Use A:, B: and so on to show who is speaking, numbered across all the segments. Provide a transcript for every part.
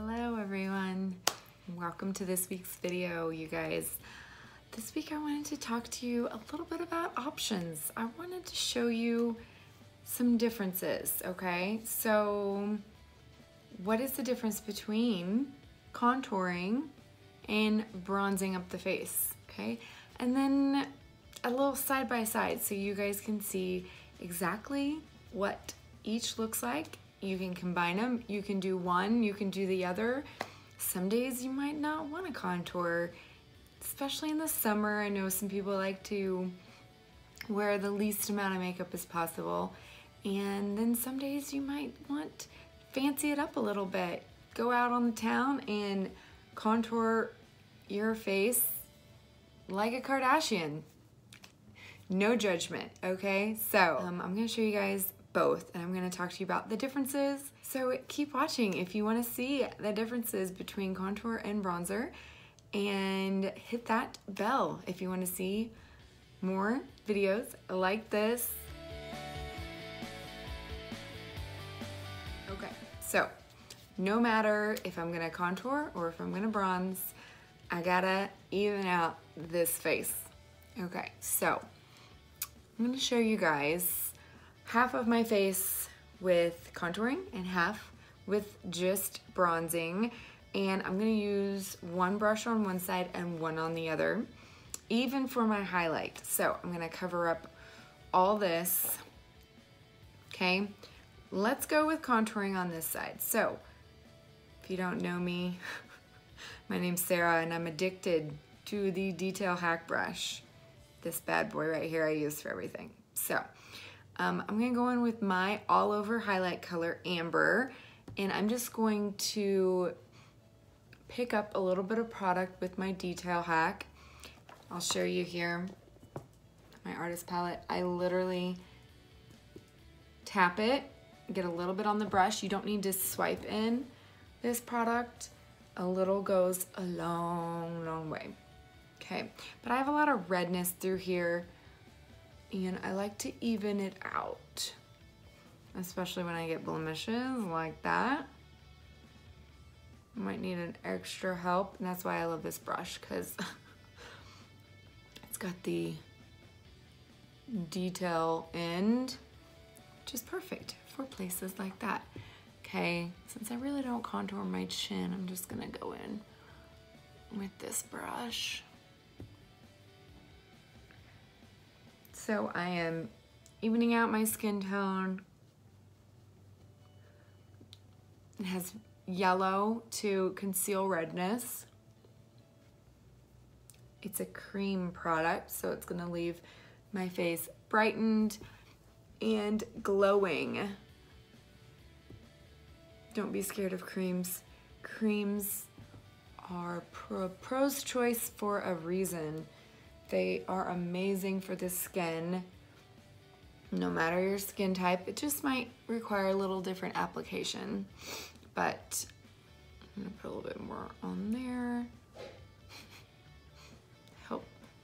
A: Hello everyone, welcome to this week's video, you guys. This week I wanted to talk to you a little bit about options. I wanted to show you some differences, okay? So what is the difference between contouring and bronzing up the face, okay? And then a little side by side so you guys can see exactly what each looks like. You can combine them, you can do one, you can do the other. Some days you might not want to contour, especially in the summer. I know some people like to wear the least amount of makeup as possible. And then some days you might want to fancy it up a little bit. Go out on the town and contour your face like a Kardashian. No judgment, okay? So I'm gonna show you guys both, and I'm going to talk to you about the differences. So keep watching if you want to see the differences between contour and bronzer, and hit that bell if you want to see more videos like this. Okay, so no matter if I'm going to contour or if I'm going to bronze, I gotta even out this face. Okay, so I'm going to show you guys half of my face with contouring and half with just bronzing, and I'm gonna use one brush on one side and one on the other, even for my highlight. So I'm gonna cover up all this, okay? Let's go with contouring on this side. So if you don't know me, my name's Sarah and I'm addicted to the Detail HAC brush. This bad boy right here I use for everything. So I'm gonna go in with my all over highlight color, Amber, and I'm just going to pick up a little bit of product with my Detail HAC. I'll show you here, my artist palette. I literally tap it, get a little bit on the brush. You don't need to swipe in this product. A little goes a long, long way, okay? But I have a lot of redness through here, and I like to even it out, especially when I get blemishes like that. I might need an extra help, and that's why I love this brush, because it's got the detail end, which is perfect for places like that. Okay, since I really don't contour my chin, I'm just gonna go in with this brush. So I am evening out my skin tone. It has yellow to conceal redness. It's a cream product, so it's gonna leave my face brightened and glowing. Don't be scared of creams. Creams are pro's choice for a reason. They are amazing for the skin, no matter your skin type. It just might require a little different application, but I'm gonna put a little bit more on there.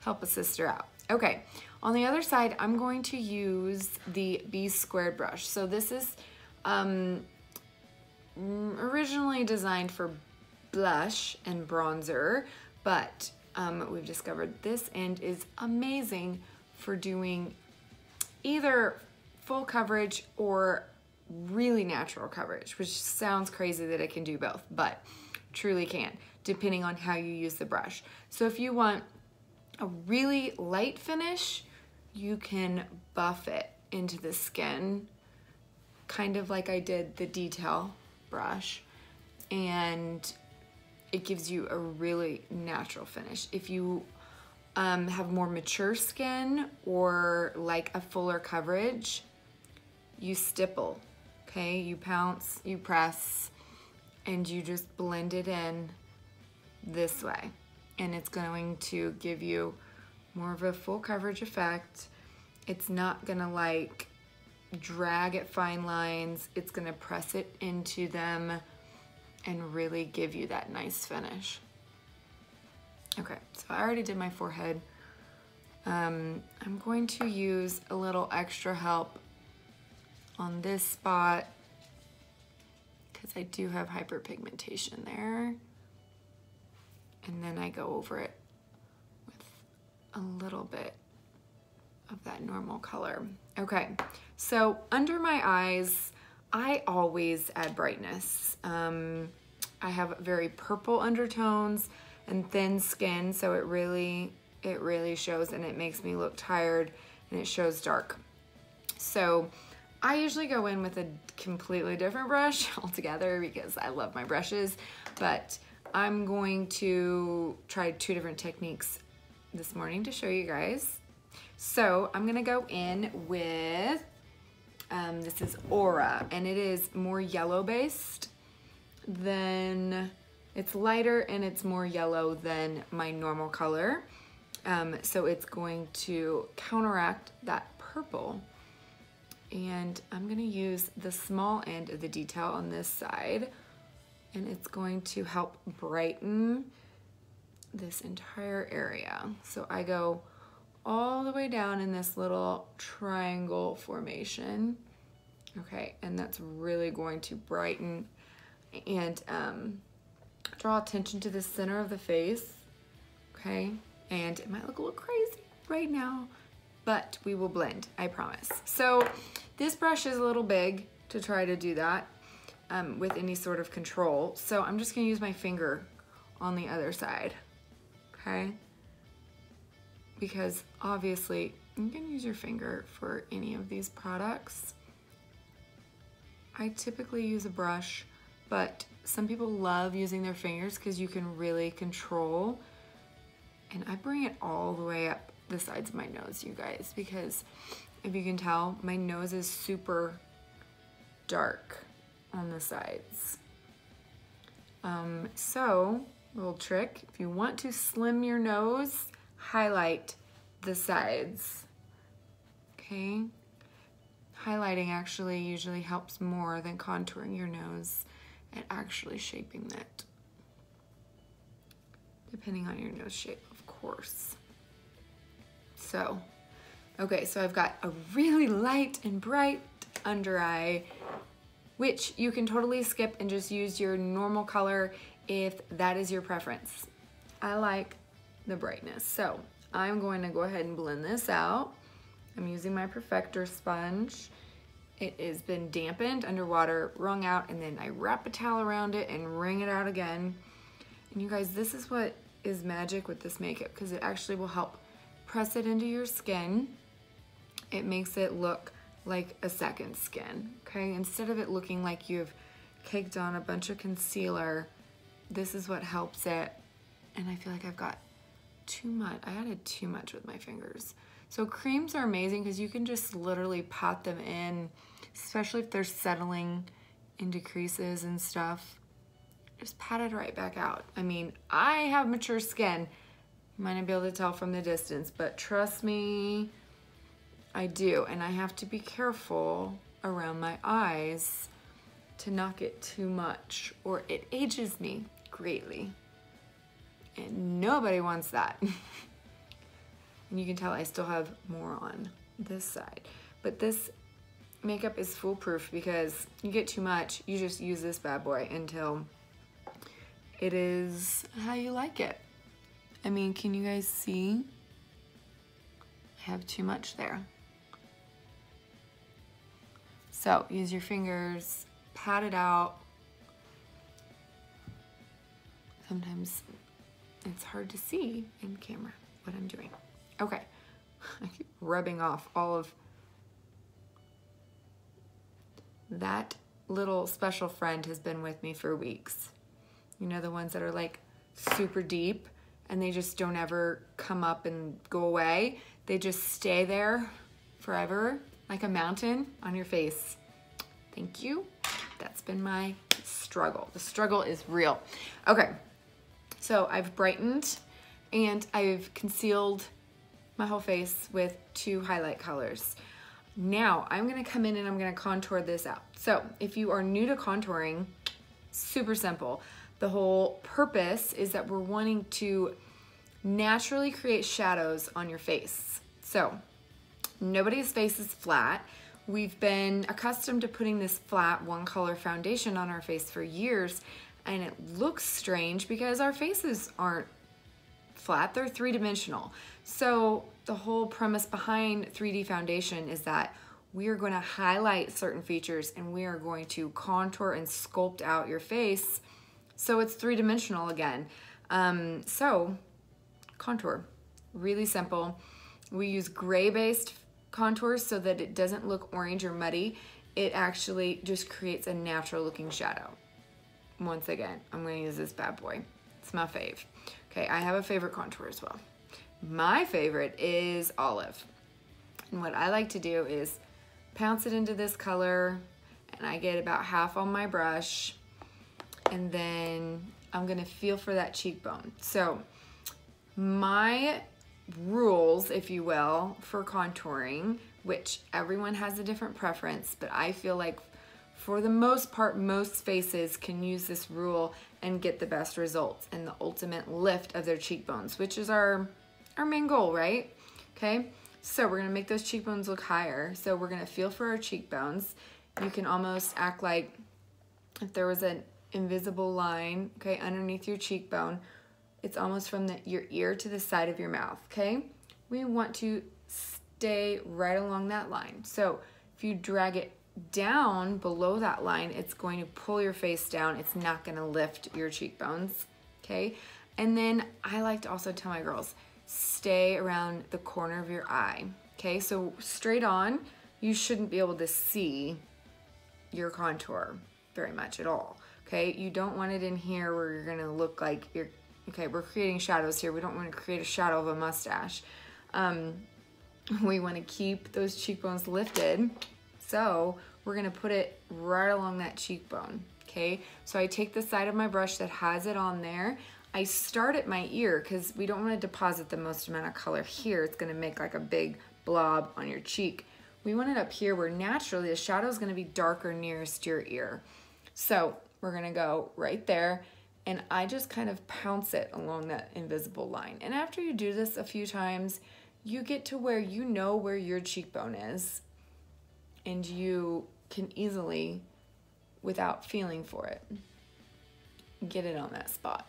A: Help a sister out. Okay, on the other side, I'm going to use the B squared brush. So this is originally designed for blush and bronzer, but we've discovered this end is amazing for doing either full coverage or really natural coverage, which sounds crazy that it can do both, but truly can, depending on how you use the brush. So if you want a really light finish, you can buff it into the skin, kind of like I did the Detail brush, and it gives you a really natural finish. If you have more mature skin or like a fuller coverage, you stipple, okay? You pounce, you press, and you just blend it in this way. And it's going to give you more of a full coverage effect. It's not gonna like drag at fine lines. It's gonna press it into them and really give you that nice finish. Okay, so I already did my forehead. I'm going to use a little extra help on this spot because I do have hyperpigmentation there. And then I go over it with a little bit of that normal color. Okay, so under my eyes, I always add brightness. I have very purple undertones and thin skin, so it really shows, and it makes me look tired, and it shows dark. So I usually go in with a completely different brush altogether because I love my brushes, but I'm going to try 2 different techniques this morning to show you guys. So I'm gonna go in with, this is Aura, and it is more yellow based than, it's lighter and it's more yellow than my normal color. So it's going to counteract that purple. And I'm gonna use the small end of the detail on this side, and it's going to help brighten this entire area. So I go all the way down in this little triangle formation. Okay, and that's really going to brighten and draw attention to the center of the face. Okay, and it might look a little crazy right now, but we will blend, I promise. So this brush is a little big to try to do that with any sort of control. So I'm just gonna use my finger on the other side, okay? Because obviously you can use your finger for any of these products. I typically use a brush, but some people love using their fingers because you can really control. And I bring it all the way up the sides of my nose, you guys, because if you can tell, my nose is super dark on the sides. So, little trick, if you want to slim your nose, highlight the sides, okay? Highlighting actually usually helps more than contouring your nose and actually shaping it, depending on your nose shape, of course. So, okay, so I've got a really light and bright under eye, which you can totally skip and just use your normal color if that is your preference. I like the brightness, so I'm going to go ahead and blend this out. I'm using my Perfector sponge. It has been dampened underwater, wrung out, and then I wrap a towel around it and wring it out again. And you guys, this is what is magic with this makeup, because it actually will help press it into your skin. It makes it look like a second skin, okay? Instead of it looking like you've caked on a bunch of concealer, this is what helps it. And I feel like I've got too much. I added too much with my fingers. So creams are amazing because you can just literally pat them in, especially if they're settling into creases and stuff. Just pat it right back out. I mean, I have mature skin. You might not be able to tell from the distance, but trust me, I do. And I have to be careful around my eyes to not get too much, or it ages me greatly. And nobody wants that. And you can tell I still have more on this side. But this makeup is foolproof because you get too much, you just use this bad boy until it is how you like it. I mean, can you guys see? I have too much there. So use your fingers, pat it out. Sometimes it's hard to see in camera what I'm doing. Okay, I keep rubbing off all of that. Little special friend has been with me for weeks. You know, the ones that are like super deep and they just don't ever come up and go away. They just stay there forever, like a mountain on your face. Thank you. That's been my struggle. The struggle is real. Okay, so I've brightened and I've concealed my whole face with 2 highlight colors. Now I'm gonna come in and I'm gonna contour this out. So if you are new to contouring, super simple. The whole purpose is that we're wanting to naturally create shadows on your face. So nobody's face is flat. we've been accustomed to putting this flat one color foundation on our face for years, and it looks strange because our faces aren't flat, they're three-dimensional. So the whole premise behind 3D foundation is that we are going to highlight certain features and we are going to contour and sculpt out your face so it's three-dimensional again. So contour, really simple. We use gray-based contours so that it doesn't look orange or muddy. It actually just creates a natural looking shadow. Once again, I'm going to use this bad boy. It's my fave. Okay, I have a favorite contour as well. My favorite is olive. And what I like to do is pounce it into this color, and I get about half on my brush, and then I'm gonna feel for that cheekbone. So my rules, if you will, for contouring, which everyone has a different preference, but I feel like for the most part, most faces can use this rule and get the best results and the ultimate lift of their cheekbones, which is our main goal, right? Okay, so we're gonna make those cheekbones look higher. So we're gonna feel for our cheekbones. You can almost act like if there was an invisible line, okay, underneath your cheekbone. It's almost from your ear to the side of your mouth, okay? We want to stay right along that line. So if you drag it down below that line, it's going to pull your face down. It's not going to lift your cheekbones, okay? And then I like to also tell my girls, stay around the corner of your eye, okay? So straight on, you shouldn't be able to see your contour very much at all, okay? You don't want it in here where you're going to look like you're, okay, we're creating shadows here. We don't want to create a shadow of a mustache. We want to keep those cheekbones lifted. So we're gonna put it right along that cheekbone, okay? So I take the side of my brush that has it on there. I start at my ear because we don't wanna deposit the most amount of color here. It's gonna make like a big blob on your cheek. We want it up here where naturally the shadow is gonna be darker nearest to your ear. So we're gonna go right there, and I just kind of pounce it along that invisible line. And after you do this a few times, you get to where you know where your cheekbone is, and you can easily, without feeling for it, get it on that spot.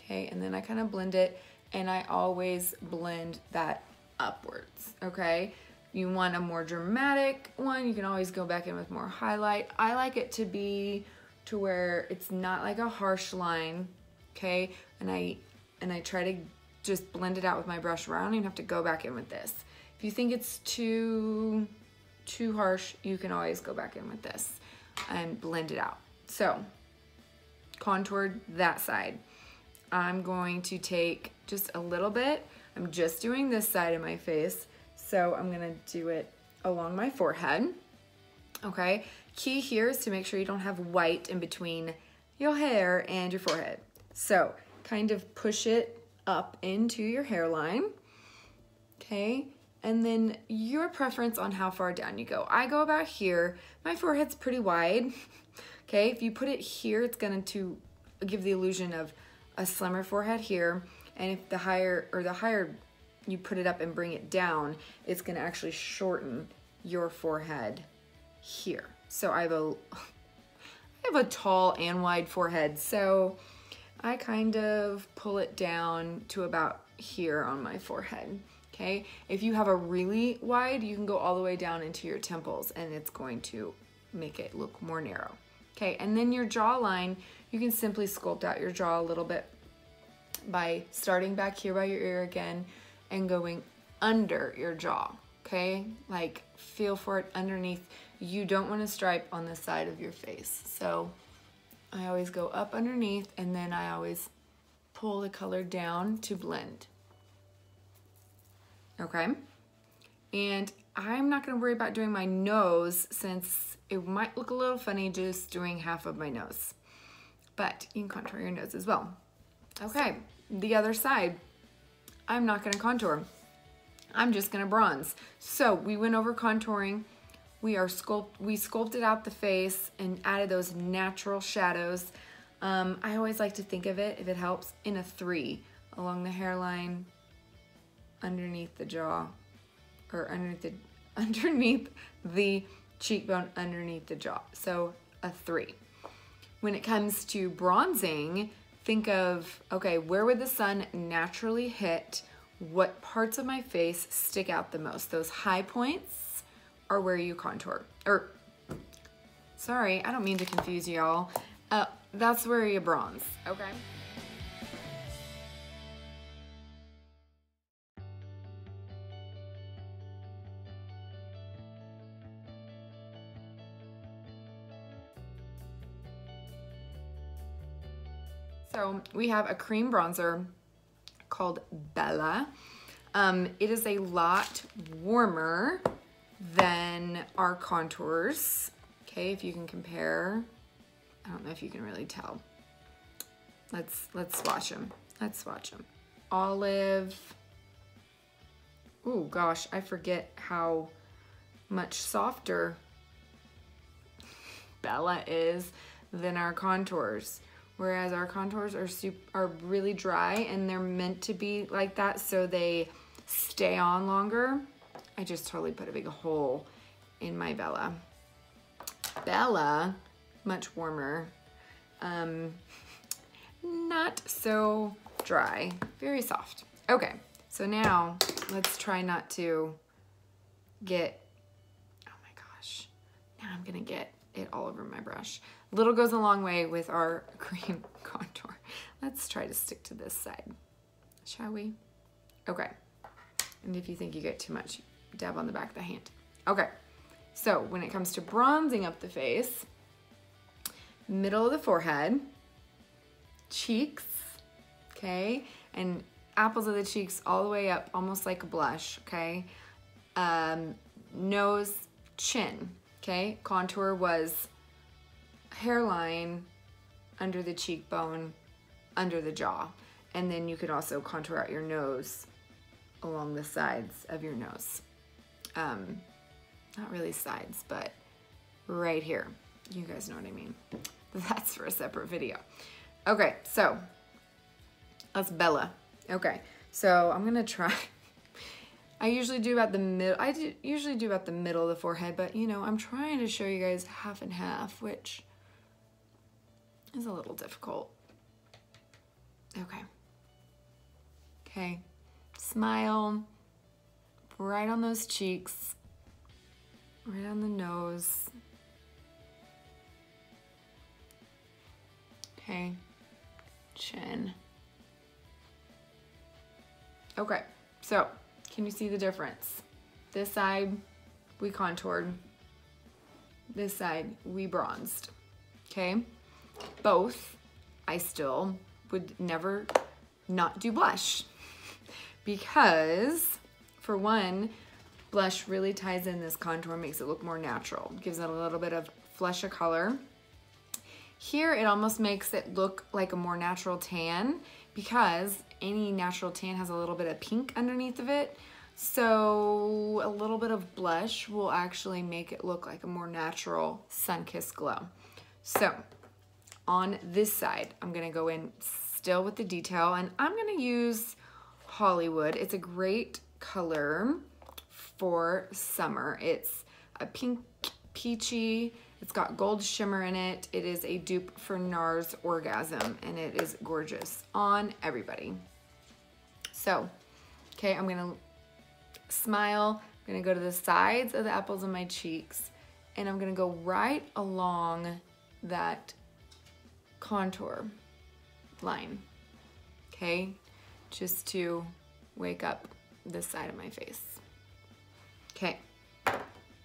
A: Okay, and then I kind of blend it, and I always blend that upwards, okay? You want a more dramatic one, you can always go back in with more highlight. I like it to be to where it's not like a harsh line, okay? And I try to just blend it out with my brush, where I don't even have to go back in with this. If you think it's too harsh, you can always go back in with this and blend it out. So contoured that side. I'm going to take just a little bit. I'm just doing this side of my face, so I'm gonna do it along my forehead. Okay, key here is to make sure you don't have white in between your hair and your forehead. So kind of push it up into your hairline, okay? And then your preference on how far down you go. I go about here. My forehead's pretty wide, okay? If you put it here, it's going to give the illusion of a slimmer forehead here. And if the higher you put it up and bring it down, it's going to actually shorten your forehead here. So I have a tall and wide forehead, so I kind of pull it down to about here on my forehead. Okay, if you have a really wide, you can go all the way down into your temples, and it's going to make it look more narrow. Okay, and then your jawline, you can simply sculpt out your jaw a little bit by starting back here by your ear again and going under your jaw. Okay, like feel for it underneath. You don't want to stripe on the side of your face. So I always go up underneath, and then I always pull the color down to blend. Okay, and I'm not gonna worry about doing my nose since it might look a little funny just doing half of my nose, but you can contour your nose as well. Okay, the other side, I'm not gonna contour. I'm just gonna bronze. So we went over contouring. We sculpted out the face and added those natural shadows. I always like to think of it, if it helps, in a 3 along the hairline, underneath the jaw, or underneath underneath the cheekbone, underneath the jaw. So a 3. When it comes to bronzing, think of, okay, where would the sun naturally hit? What parts of my face stick out the most? Those high points are where you contour. Or, sorry, I don't mean to confuse y'all. That's where you bronze, okay? So we have a cream bronzer called Bella. It is a lot warmer than our contours. Okay, if you can compare, I don't know if you can really tell. Let's swatch them. Let's swatch them. Olive. Oh gosh, I forget how much softer Bella is than our contours. Whereas our contours are really dry and they're meant to be like that so they stay on longer. I just totally put a big hole in my Bella. Bella, much warmer, not so dry, very soft. Okay, so now let's try not to get, oh my gosh, now I'm gonna get it all over my brush. Little goes a long way with our cream contour. Let's try to stick to this side, shall we? Okay, and if you think you get too much, dab on the back of the hand. Okay, so when it comes to bronzing up the face, middle of the forehead, cheeks, okay, and apples of the cheeks all the way up, almost like a blush, okay, nose, chin, okay, contour was hairline, under the cheekbone, under the jaw. And then you could also contour out your nose along the sides of your nose. Not really sides, but right here. You guys know what I mean. That's for a separate video. Okay, so that's Bella. Okay, so I'm gonna try. I usually do about the middle. Usually do about the middle of the forehead, but you know, I'm trying to show you guys half and half, which is a little difficult. Okay. Okay. Smile right on those cheeks, right on the nose. Okay. Chin. Okay. So, can you see the difference? This side, we contoured. This side, we bronzed. Okay? Both, I still would never not do blush because, for one, blush really ties in this contour, makes it look more natural, gives it a little bit of flush of color. Here, it almost makes it look like a more natural tan because any natural tan has a little bit of pink underneath of it. So a little bit of blush will actually make it look like a more natural sun-kissed glow. So on this side, I'm gonna go in still with the detail, and I'm gonna use Hollywood. It's a great color for summer. It's a pink, peachy, it's got gold shimmer in it. It is a dupe for NARS Orgasm, and it is gorgeous on everybody. So, okay, I'm gonna smile. I'm gonna go to the sides of the apples of my cheeks, and I'm gonna go right along that contour line, okay? Just to wake up this side of my face. Okay,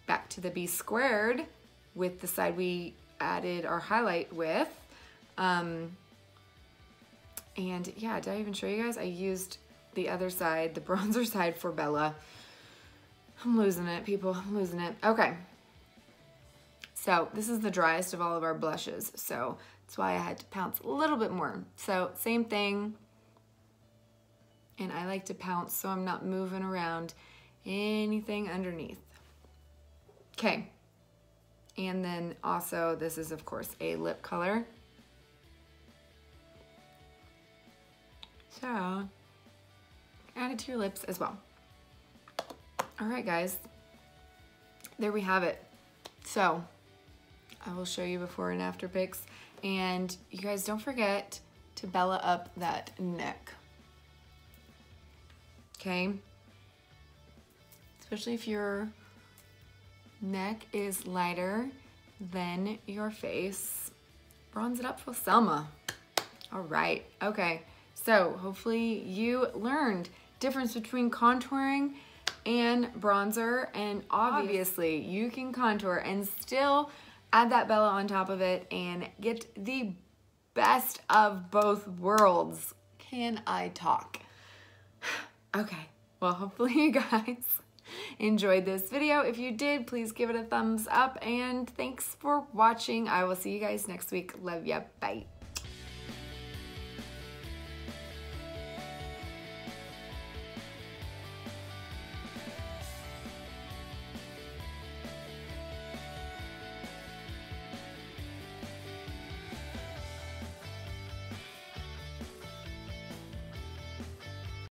A: back to the B squared with the side we added our highlight with. And yeah, did I even show you guys? I used the other side, the bronzer side for Bella. I'm losing it, people, I'm losing it. Okay, so this is the driest of all of our blushes, so that's why I had to pounce a little bit more. So same thing, and I like to pounce so I'm not moving around anything underneath. Okay, and then also this is of course a lip color. So add it to your lips as well. All right, guys, there we have it. So I will show you before and after pics. And you guys don't forget to bella up that neck. Okay? Especially if your neck is lighter than your face. Bronze it up for Selma. All right, okay. So hopefully you learned difference between contouring and bronzer, and obviously you can contour and still add that bella on top of it and get the best of both worlds. Can I talk? Okay, well, hopefully you guys enjoyed this video. If you did, please give it a thumbs up, and thanks for watching. I will see you guys next week. Love ya. Bye.